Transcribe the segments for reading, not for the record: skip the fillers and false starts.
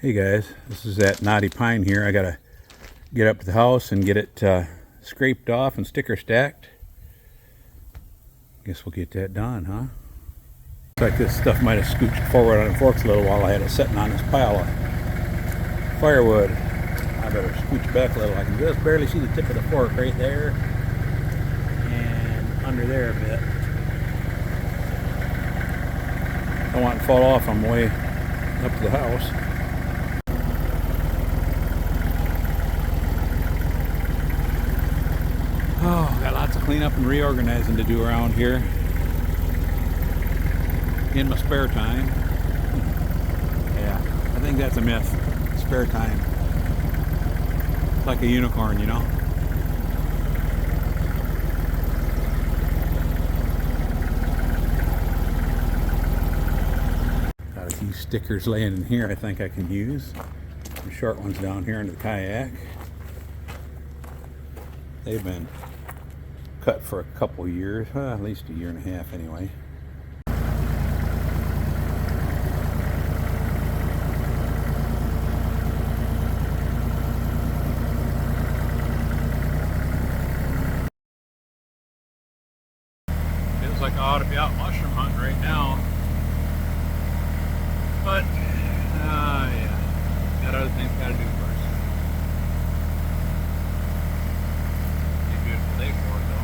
Hey guys, this is that knotty pine here. I gotta get up to the house and get it scraped off and sticker stacked. Guess we'll get that done, huh? Looks like this stuff might have scooched forward on the forks a little while I had it sitting on this pile of firewood. I better scooch back a little. I can just barely see the tip of the fork right there and under there a bit. Don't want it to fall off on my way up to the house. Oh, got lots of cleanup and reorganizing to do around here in my spare time. Yeah, I think that's a myth. Spare time. It's like a unicorn, you know? Got a few stickers laying in here I think I can use. Some short ones down here in the kayak. They've been cut for a couple years, at least a year and a half anyway. Feels like I ought to be out mushroom hunting right now, but yeah, got other things got to do first. Be a beautiful day for it though.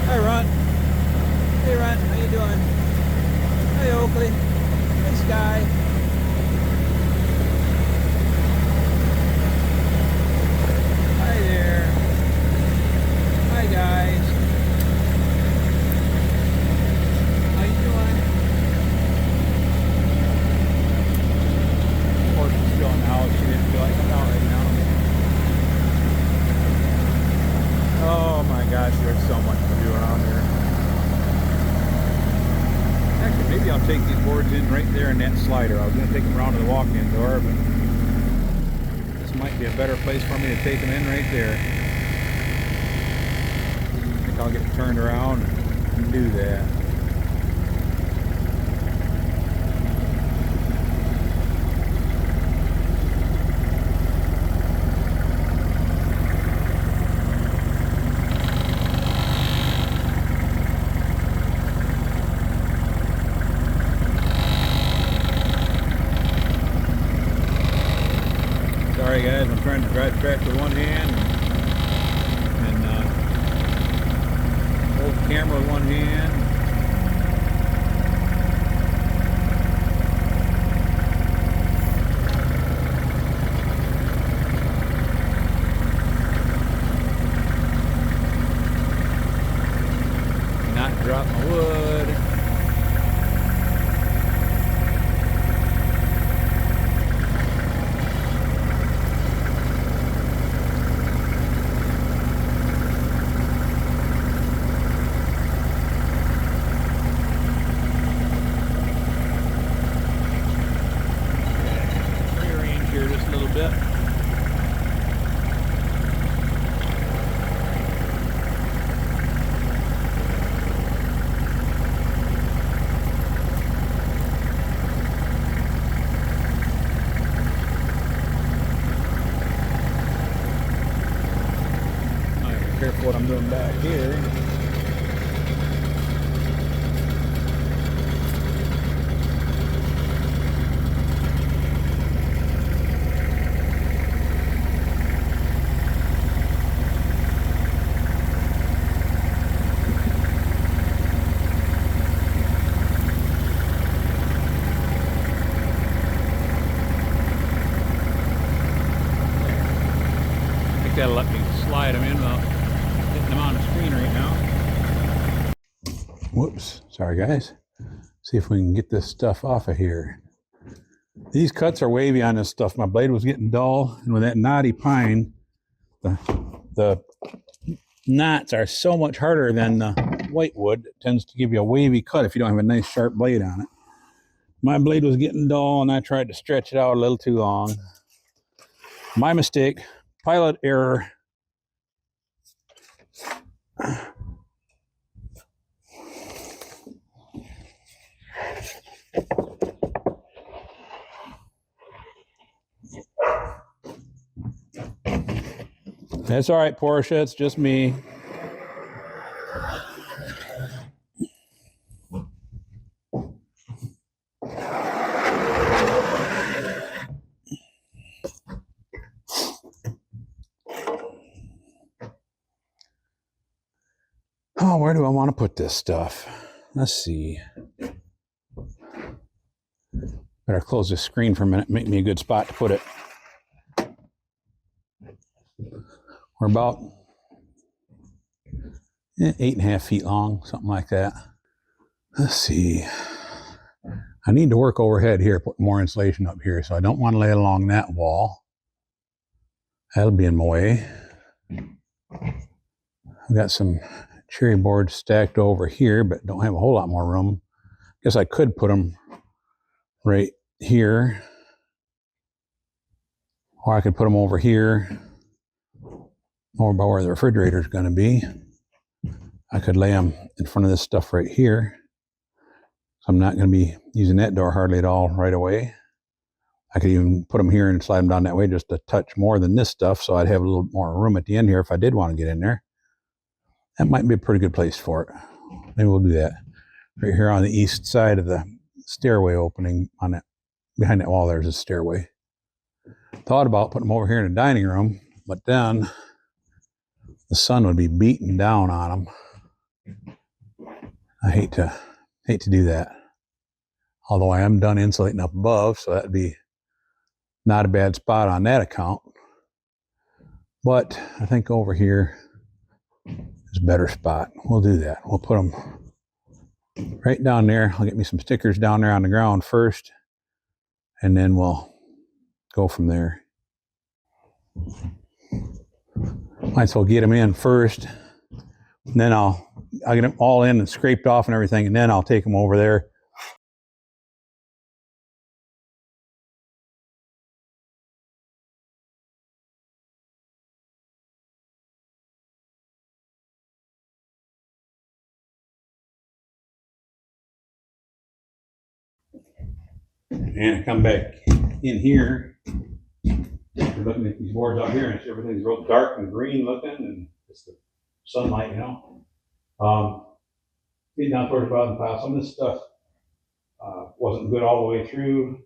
Hi Ron. Hey Ron, how you doing? Hey Oakley. Hey Sky. Hi there. Hi guys. How you doing? Of course she's still in the house. She didn't feel like coming out right now. Oh my gosh, there's so much to do around here. Actually, maybe I'll take these boards in right there in that slider. I was going to take them around to the walk-in door, but this might be a better place for me to take them in right there. I think I'll get it turned around and do that. Sorry guys, I'm trying to drive track with one hand and hold the camera with one hand. Not drop my wood. Here just a little bit. I gotta be careful what I'm doing back here. That'll let me slide them in without hitting them on the screen right now. Whoops, sorry guys. See if we can get this stuff off of here. These cuts are wavy on this stuff. My blade was getting dull, and with that knotty pine, the knots are so much harder than the white wood. It tends to give you a wavy cut if you don't have a nice sharp blade on it. My blade was getting dull, and I tried to stretch it out a little too long. My mistake. pilot error. That's all right, Portia. It's just me. Oh, where do I want to put this stuff? Let's see. Better close this screen for a minute. Make me a good spot to put it. We're about 8.5 feet long, something like that. Let's see. I need to work overhead here, put more insulation up here, so I don't want to lay it along that wall. That'll be in my way. I've got some cherry boards stacked over here, but don't have a whole lot more room. Guess I could put them right here, or I could put them over here, over by where the refrigerator is going to be. I could lay them in front of this stuff right here. So I'm not going to be using that door hardly at all right away. I could even put them here and slide them down that way just a touch more than this stuff, so I'd have a little more room at the end here if I did want to get in there. That might be a pretty good place for it. Maybe we'll do that. Right here on the east side of the stairway opening, on that, behind that wall there's a stairway. Thought about putting them over here in the dining room, but then the sun would be beating down on them. I hate to do that. Although I am done insulating up above, so that'd be not a bad spot on that account. But I think over here is a better spot. We'll do that. We'll put them right down there. I'll get me some stickers down there on the ground first, and then we'll go from there. Might as well get them in first, and then I'll get them all in and scraped off and everything, and then I'll take them over there. And I come back in here. You're looking at these boards out here, and everything's real dark and green looking, and it's the sunlight, you know. Getting down towards the bottom pile, some of this stuff wasn't good all the way through.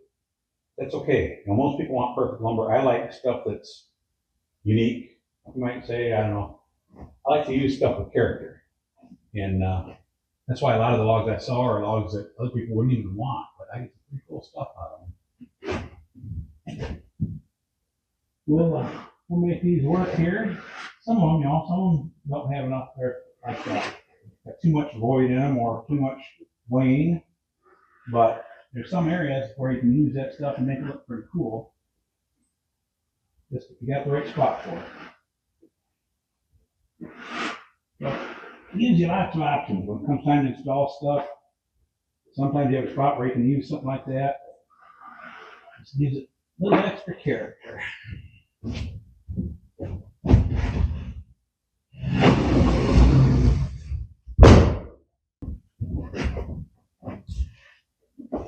That's okay. You know, most people want perfect lumber. I like stuff that's unique. You might say, I don't know. I like to use stuff with character, and that's why a lot of the logs I saw are logs that other people wouldn't even want, but I get some pretty cool stuff out of them. We'll make these work here. Some of them, you know, some of them don't have enough there, like got too much void in them or too much wane. But there's some areas where you can use that stuff and make it look pretty cool. Just if you got the right spot for it. So it gives you lots of options when it comes time to install stuff. Sometimes you have a spot where you can use something like that. Just gives it a little extra character.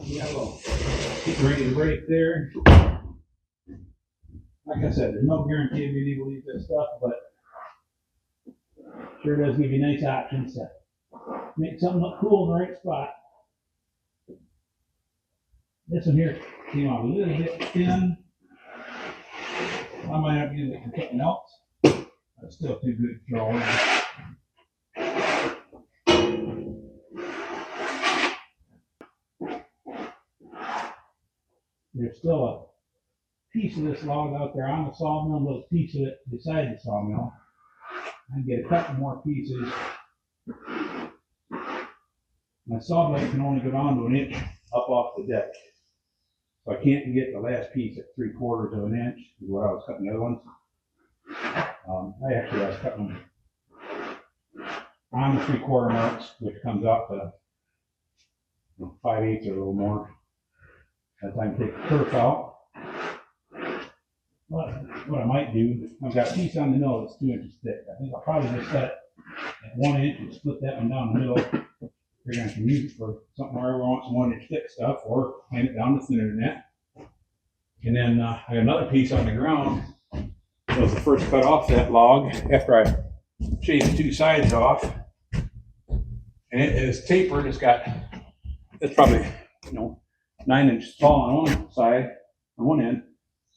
Yeah, well, getting ready to break there. Like I said, there's no guarantee of being able to use that stuff, but sure does give you nice options to make something look cool in the right spot. This one here came out a little bit thin. I might have to use it for something else. That's still too good to throw in. There's still a piece of this log out there on the sawmill, a little piece of it beside the sawmill. I can get a couple more pieces. My saw blade can only go down to 1 inch up off the deck. So I can't get the last piece at 3/4 of an inch, is where I was cutting the other ones. I was cutting them on the 3/4 marks, which comes out to 5/8 or a little more. By the time I take the kerf out, what I might do, I've got a piece on the mill that's 2 inches thick. I think I'll probably just set it at 1 inch and split that one down the middle. You're going to can use it for something where everyone wants some 1 inch thick stuff, or plane it down to thinner than that. And then I got another piece on the ground. That was the first cut off that log after I shaved the 2 sides off. And it is tapered. It's probably 9 inches tall on one side, on one end.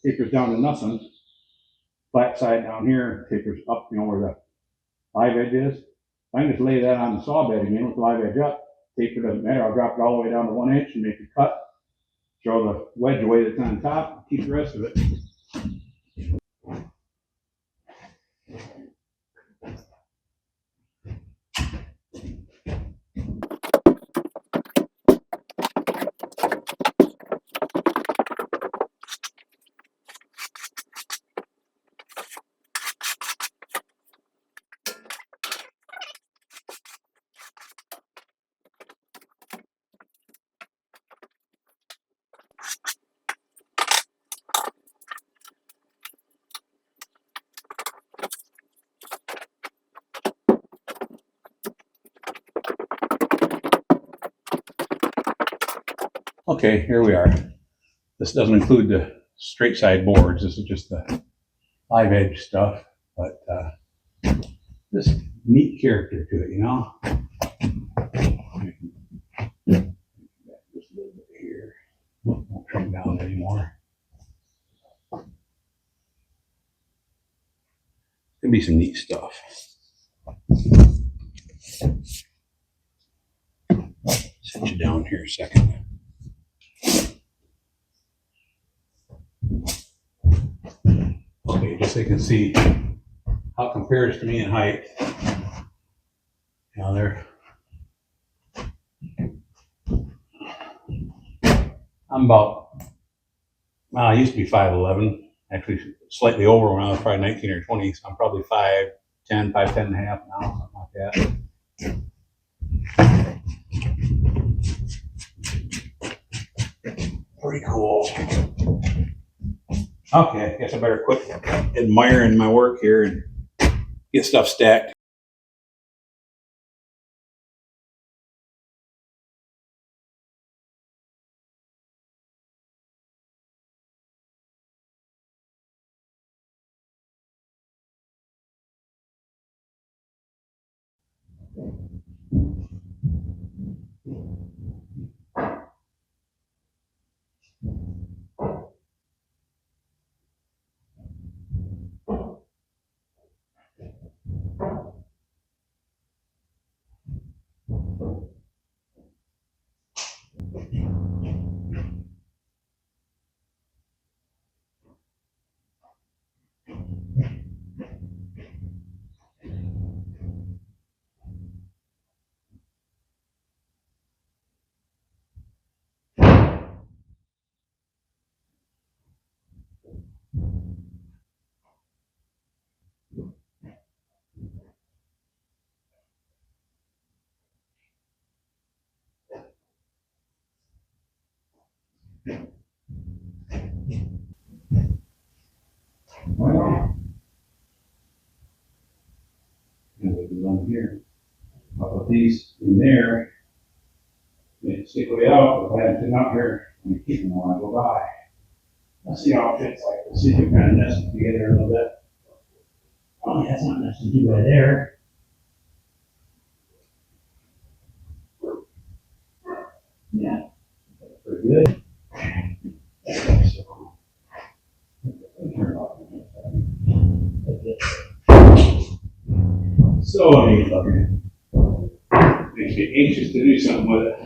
Tapers down to nothing. Flat side down here tapers up, where the live edge is. I can just lay that on the saw bed again with the live edge up. Taper doesn't matter. I'll drop it all the way down to 1 inch and make a cut. Throw the wedge away that's on top. Keep the rest of it. Okay, here we are. This doesn't include the straight side boards. This is just the live edge stuff, but this neat character to it, Just a little bit here. Won't trim down anymore. Could be some neat stuff. Set you down here a second. Okay, just so you can see how it compares to me in height. I'm about, I used to be 5'11", actually slightly over when I was probably 19 or 20, so I'm probably 5'10", 5'10 and a half now, something like that. Pretty cool. Okay, I guess I better quit admiring my work here and get stuff stacked. Well, here. I'll put these in there. They stick way out, but I haven't been out here and keep them while I go by. Let's see how it fits like. Let's see if we kind of nest them together a little bit. Oh, yeah, it's not nesting too bad there. Yeah, that's pretty good. That's so cool. Turn it off. So neat looking. Makes me anxious to do something with it.